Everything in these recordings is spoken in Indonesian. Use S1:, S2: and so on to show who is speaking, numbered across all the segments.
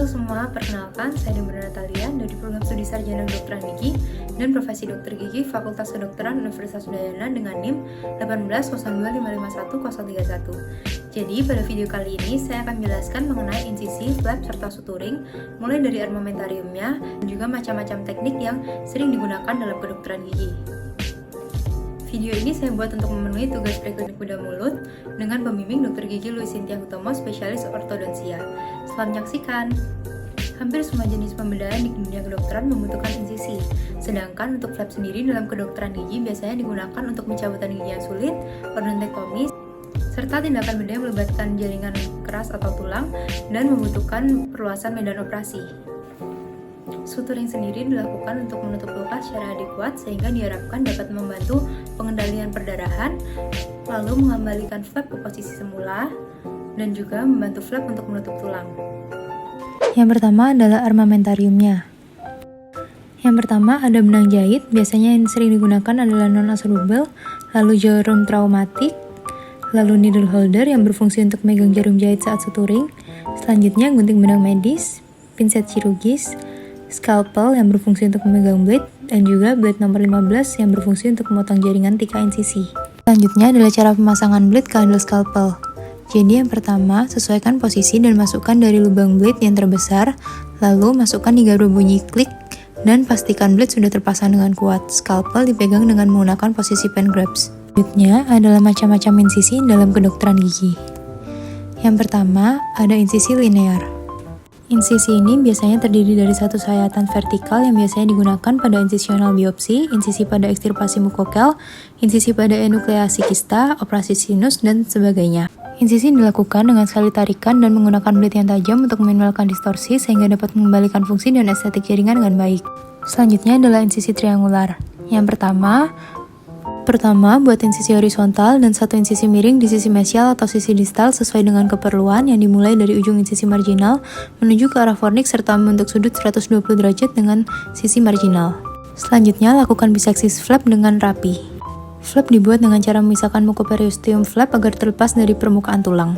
S1: semua, perkenalkan saya Deborah Natalia dari Program Studi Sarjana Kedokteran Gigi dan Profesi Dokter Gigi Fakultas Kedokteran Universitas Udayana dengan NIM 18025510131. Jadi pada video kali ini saya akan menjelaskan mengenai insisi, flap, serta suturing, mulai dari armamentariumnya dan juga macam-macam teknik yang sering digunakan dalam kedokteran gigi. Video ini saya buat untuk memenuhi tugas preklinik bedah mulut dengan pembimbing Dr. Gigi Louis Cynthia Hutomo, spesialis ortodonsia. Selamat menyaksikan. Hampir semua jenis pembedahan di dunia kedokteran membutuhkan insisi. Sedangkan untuk flap sendiri dalam kedokteran gigi biasanya digunakan untuk pencabutan gigi yang sulit, odontektomi, serta tindakan bedah yang melibatkan jaringan keras atau tulang dan membutuhkan perluasan medan operasi. Suturing sendiri dilakukan untuk menutup luka secara adekuat sehingga diharapkan dapat membantu pengendalian perdarahan, lalu mengembalikan flap ke posisi semula, dan juga membantu flap untuk menutup tulang.
S2: Yang pertama adalah armamentariumnya. Yang pertama ada benang jahit, biasanya yang sering digunakan adalah non-absorbable, lalu jarum traumatik, lalu needle holder yang berfungsi untuk megang jarum jahit saat suturing, selanjutnya gunting benang medis, pinset kirurgis, scalpel yang berfungsi untuk memegang blade, dan juga blade nomor 15 yang berfungsi untuk memotong jaringan tika insisi. Selanjutnya adalah cara pemasangan blade ke handle scalpel. Jadi yang pertama, sesuaikan posisi dan masukkan dari lubang blade yang terbesar, lalu masukkan hingga berbunyi klik, dan pastikan blade sudah terpasang dengan kuat. Scalpel dipegang dengan menggunakan posisi pen grabs. Selanjutnya adalah macam-macam insisi dalam kedokteran gigi. Yang pertama, ada insisi linear. Insisi ini biasanya terdiri dari satu sayatan vertikal yang biasanya digunakan pada insisional biopsi, insisi pada ekstirpasi mukokel, insisi pada enukleasi kista, operasi sinus, dan sebagainya. Insisi dilakukan dengan sekali tarikan dan menggunakan blade yang tajam untuk meminimalkan distorsi sehingga dapat mengembalikan fungsi dan estetik jaringan dengan baik. Selanjutnya adalah insisi triangular. Yang pertama, buat insisi horizontal dan satu insisi miring di sisi mesial atau sisi distal sesuai dengan keperluan yang dimulai dari ujung insisi marginal menuju ke arah fornix serta membentuk sudut 120 derajat dengan sisi marginal. Selanjutnya, lakukan biseksi flap dengan rapi. Flap dibuat dengan cara memisahkan mucoperiosteum flap agar terlepas dari permukaan tulang.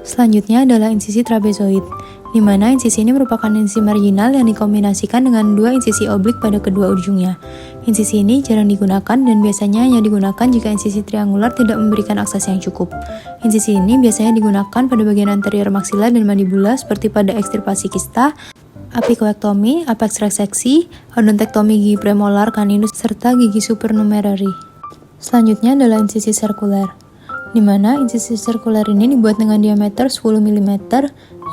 S2: Selanjutnya adalah insisi trapezoid, di mana insisi ini merupakan insisi marginal yang dikombinasikan dengan dua insisi oblik pada kedua ujungnya. Insisi ini jarang digunakan dan biasanya hanya digunakan jika insisi triangular tidak memberikan akses yang cukup. Insisi ini biasanya digunakan pada bagian anterior maksila dan mandibula seperti pada ekstirpasi kista, apikoektomi, apex reseksi, odontektomi gigi premolar, caninus, serta gigi supernumerary. Selanjutnya adalah insisi sirkuler, di mana insisi sirkuler ini dibuat dengan diameter 10 mm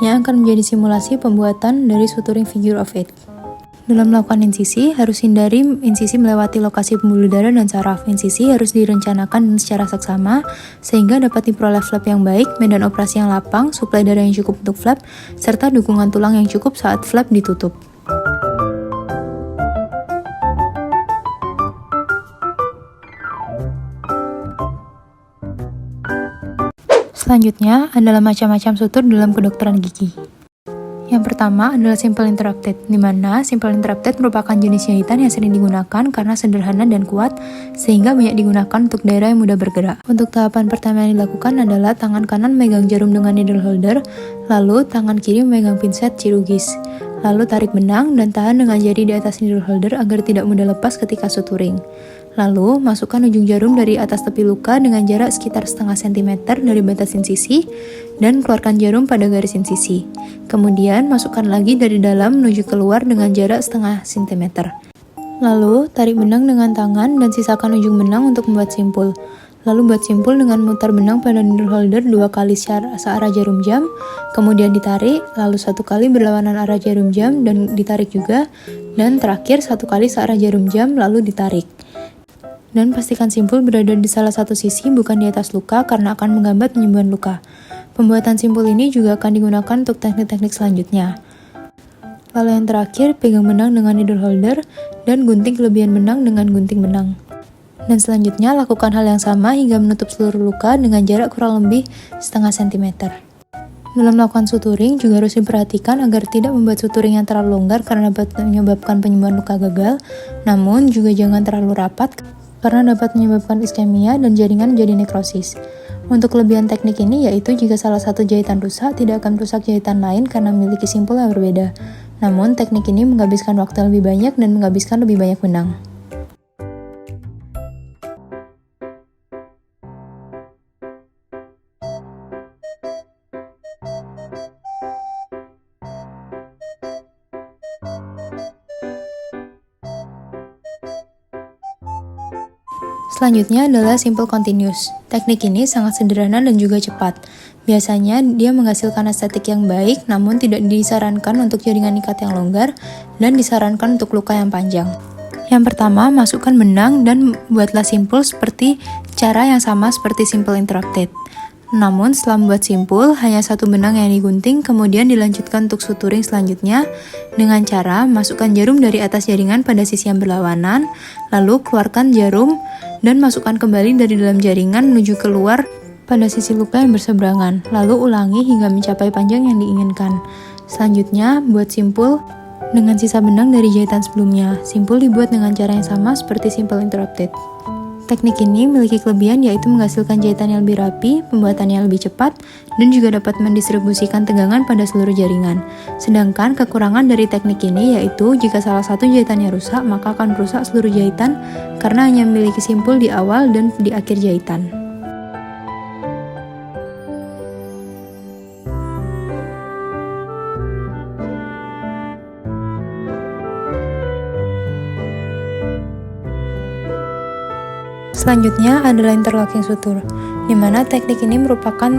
S2: yang akan menjadi simulasi pembuatan dari suturing figure of 8. Dalam melakukan insisi, harus hindari insisi melewati lokasi pembuluh darah dan saraf. Insisi harus direncanakan secara seksama, sehingga dapat diperoleh flap yang baik, medan operasi yang lapang, suplai darah yang cukup untuk flap, serta dukungan tulang yang cukup saat flap ditutup. Selanjutnya adalah macam-macam sutur dalam kedokteran gigi. Yang pertama adalah simple interrupted, di mana simple interrupted merupakan jenis jahitan yang sering digunakan karena sederhana dan kuat, sehingga banyak digunakan untuk daerah yang mudah bergerak. Untuk tahapan pertama yang dilakukan adalah tangan kanan memegang jarum dengan needle holder, lalu tangan kiri memegang pinset kirurgis, lalu tarik benang dan tahan dengan jari di atas needle holder agar tidak mudah lepas ketika suturing. Lalu, masukkan ujung jarum dari atas tepi luka dengan jarak sekitar setengah sentimeter dari batas insisi dan keluarkan jarum pada garis insisi. Kemudian, masukkan lagi dari dalam menuju keluar dengan jarak setengah sentimeter. Lalu, tarik benang dengan tangan dan sisakan ujung benang untuk membuat simpul. Lalu buat simpul dengan memutar benang pada needle holder 2 kali searah jarum jam, kemudian ditarik, lalu 1 kali berlawanan arah jarum jam dan ditarik juga, dan terakhir 1 kali searah jarum jam lalu ditarik. Dan pastikan simpul berada di salah satu sisi bukan di atas luka karena akan menghambat penyembuhan luka. Pembuatan simpul ini juga akan digunakan untuk teknik-teknik selanjutnya. Lalu yang terakhir, pegang benang dengan needle holder dan gunting kelebihan benang dengan gunting benang. Dan selanjutnya lakukan hal yang sama hingga menutup seluruh luka dengan jarak kurang lebih setengah sentimeter. Dalam melakukan suturing juga harus diperhatikan agar tidak membuat suturing yang terlalu longgar karena dapat menyebabkan penyembuhan luka gagal, namun juga jangan terlalu rapat karena dapat menyebabkan iskemia dan jaringan menjadi nekrosis. Untuk kelebihan teknik ini yaitu jika salah satu jahitan rusak, tidak akan merusak jahitan lain karena memiliki simpul yang berbeda. Namun, teknik ini menghabiskan waktu lebih banyak dan menghabiskan lebih banyak benang. Selanjutnya adalah simple continuous. Teknik ini sangat sederhana dan juga cepat. Biasanya dia menghasilkan estetik yang baik, namun tidak disarankan untuk jaringan ikat yang longgar dan disarankan untuk luka yang panjang. Yang pertama, masukkan benang dan buatlah simpul seperti cara yang sama seperti simple interrupted. Namun setelah membuat simpul, hanya satu benang yang digunting, kemudian dilanjutkan untuk suturing selanjutnya dengan cara masukkan jarum dari atas jaringan pada sisi yang berlawanan, lalu keluarkan jarum dan masukkan kembali dari dalam jaringan menuju keluar pada sisi luka yang berseberangan, lalu ulangi hingga mencapai panjang yang diinginkan. Selanjutnya, buat simpul dengan sisa benang dari jahitan sebelumnya. Simpul dibuat dengan cara yang sama seperti simple interrupted. Teknik ini memiliki kelebihan yaitu menghasilkan jahitan yang lebih rapi, pembuatannya lebih cepat, dan juga dapat mendistribusikan tegangan pada seluruh jaringan. Sedangkan kekurangan dari teknik ini yaitu jika salah satu jahitannya rusak, maka akan merusak seluruh jahitan karena hanya memiliki simpul di awal dan di akhir jahitan. Selanjutnya adalah interlocking sutur, di mana teknik ini merupakan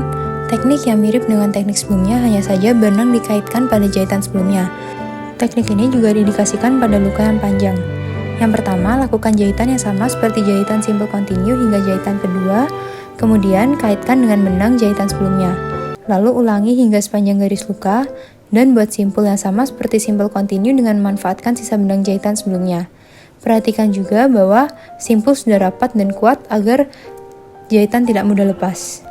S2: teknik yang mirip dengan teknik sebelumnya, hanya saja benang dikaitkan pada jahitan sebelumnya. Teknik ini juga didedikasikan pada luka yang panjang. Yang pertama, lakukan jahitan yang sama seperti jahitan simple continue hingga jahitan kedua, kemudian kaitkan dengan benang jahitan sebelumnya. Lalu ulangi hingga sepanjang garis luka, dan buat simpul yang sama seperti simple continue dengan memanfaatkan sisa benang jahitan sebelumnya. Perhatikan juga bahwa simpul sudah rapat dan kuat agar jahitan tidak mudah lepas.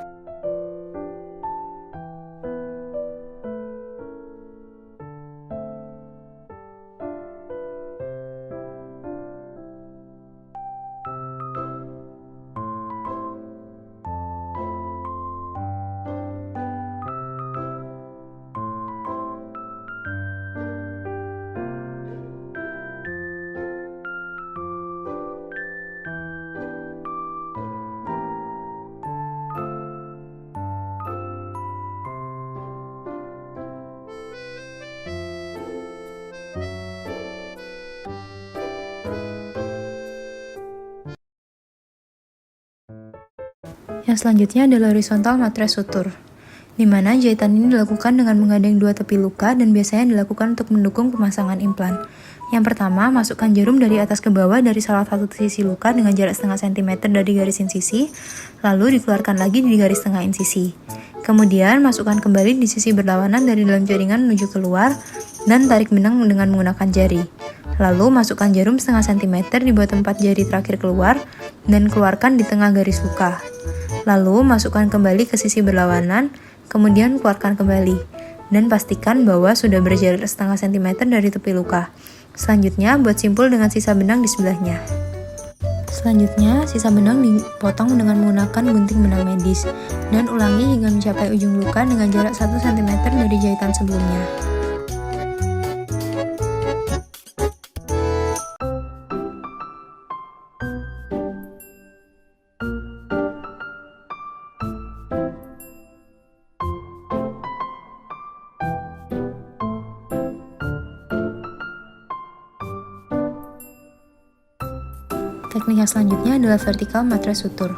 S2: Yang selanjutnya adalah horizontal mattress sutur, di mana jahitan ini dilakukan dengan menggandeng dua tepi luka dan biasanya dilakukan untuk mendukung pemasangan implan. Yang pertama, masukkan jarum dari atas ke bawah dari salah satu sisi luka dengan jarak setengah sentimeter dari garis insisi, lalu dikeluarkan lagi di garis tengah insisi. Kemudian, masukkan kembali di sisi berlawanan dari dalam jaringan menuju keluar dan tarik benang dengan menggunakan jari. Lalu, masukkan jarum setengah sentimeter di bawah tempat jari terakhir keluar dan keluarkan di tengah garis luka. Lalu, masukkan kembali ke sisi berlawanan, kemudian keluarkan kembali, dan pastikan bahwa sudah berjarak setengah sentimeter dari tepi luka. Selanjutnya, buat simpul dengan sisa benang di sebelahnya. Selanjutnya, sisa benang dipotong dengan menggunakan gunting benang medis, dan ulangi hingga mencapai ujung luka dengan jarak 1 cm dari jahitan sebelumnya. Teknik yang selanjutnya adalah vertical mattress sutur,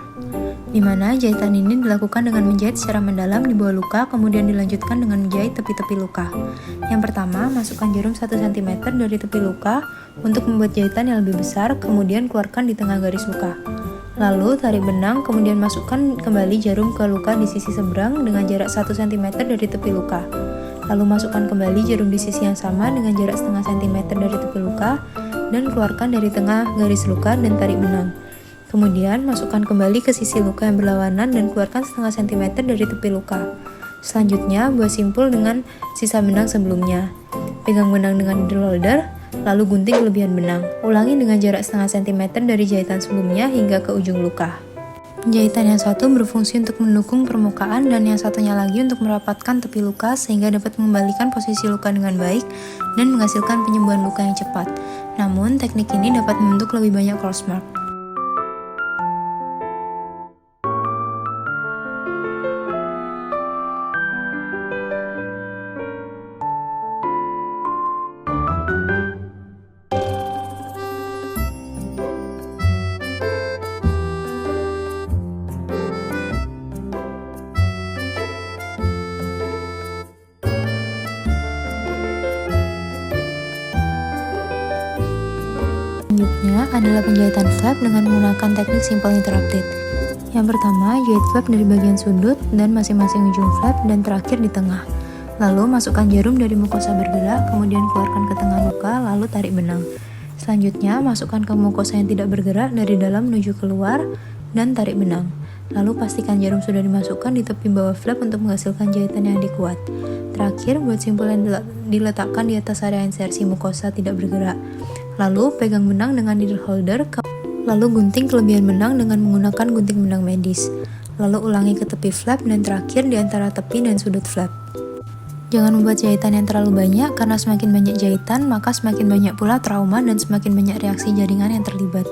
S2: di mana jahitan ini dilakukan dengan menjahit secara mendalam di bawah luka, kemudian dilanjutkan dengan menjahit tepi-tepi luka. Yang pertama, masukkan jarum 1 cm dari tepi luka untuk membuat jahitan yang lebih besar, kemudian keluarkan di tengah garis luka. Lalu, tarik benang, kemudian masukkan kembali jarum ke luka di sisi seberang dengan jarak 1 cm dari tepi luka. Lalu masukkan kembali jarum di sisi yang sama dengan jarak setengah sentimeter dari tepi luka, dan keluarkan dari tengah garis luka dan tarik benang. Kemudian masukkan kembali ke sisi luka yang berlawanan dan keluarkan setengah sentimeter dari tepi luka. Selanjutnya, buat simpul dengan sisa benang sebelumnya. Pegang benang dengan needle holder, lalu gunting kelebihan benang. Ulangi dengan jarak setengah sentimeter dari jahitan sebelumnya hingga ke ujung luka. Jahitan yang satu berfungsi untuk mendukung permukaan dan yang satunya lagi untuk merapatkan tepi luka sehingga dapat mengembalikan posisi luka dengan baik dan menghasilkan penyembuhan luka yang cepat. Namun, teknik ini dapat membentuk lebih banyak cross mark. Selanjutnya adalah penjahitan flap dengan menggunakan teknik simple interrupted. Yang pertama, jahit flap dari bagian sudut dan masing-masing ujung flap dan terakhir di tengah. Lalu masukkan jarum dari mukosa bergerak, kemudian keluarkan ke tengah luka, lalu tarik benang. Selanjutnya, masukkan ke mukosa yang tidak bergerak dari dalam menuju keluar dan tarik benang. Lalu pastikan jarum sudah dimasukkan di tepi bawah flap untuk menghasilkan jahitan yang dikuat. Terakhir, buat simpul yang diletakkan di atas area insersi mukosa tidak bergerak. Lalu pegang benang dengan needle holder, lalu gunting kelebihan benang dengan menggunakan gunting benang medis. Lalu ulangi ke tepi flap dan terakhir di antara tepi dan sudut flap. Jangan membuat jahitan yang terlalu banyak karena semakin banyak jahitan maka semakin banyak pula trauma dan semakin banyak reaksi jaringan yang terlibat.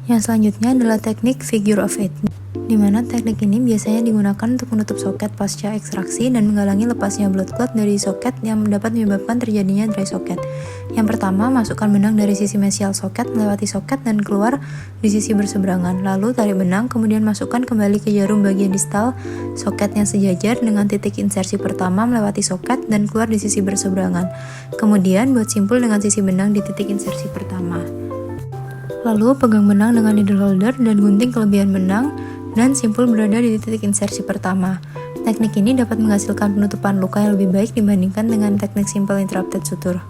S2: Yang selanjutnya adalah teknik figure of eight, di mana teknik ini biasanya digunakan untuk menutup soket pasca ekstraksi dan menghalangi lepasnya blood clot dari soket yang dapat menyebabkan terjadinya dry socket. Yang pertama, masukkan benang dari sisi mesial soket melewati soket dan keluar di sisi berseberangan. Lalu tarik benang, kemudian masukkan kembali ke jarum bagian distal soket yang sejajar dengan titik insersi pertama melewati soket dan keluar di sisi berseberangan. Kemudian buat simpul dengan sisi benang di titik insersi pertama. Lalu pegang benang dengan needle holder dan gunting kelebihan benang dan simpul berada di titik insersi pertama. Teknik ini dapat menghasilkan penutupan luka yang lebih baik dibandingkan dengan teknik simple interrupted suture.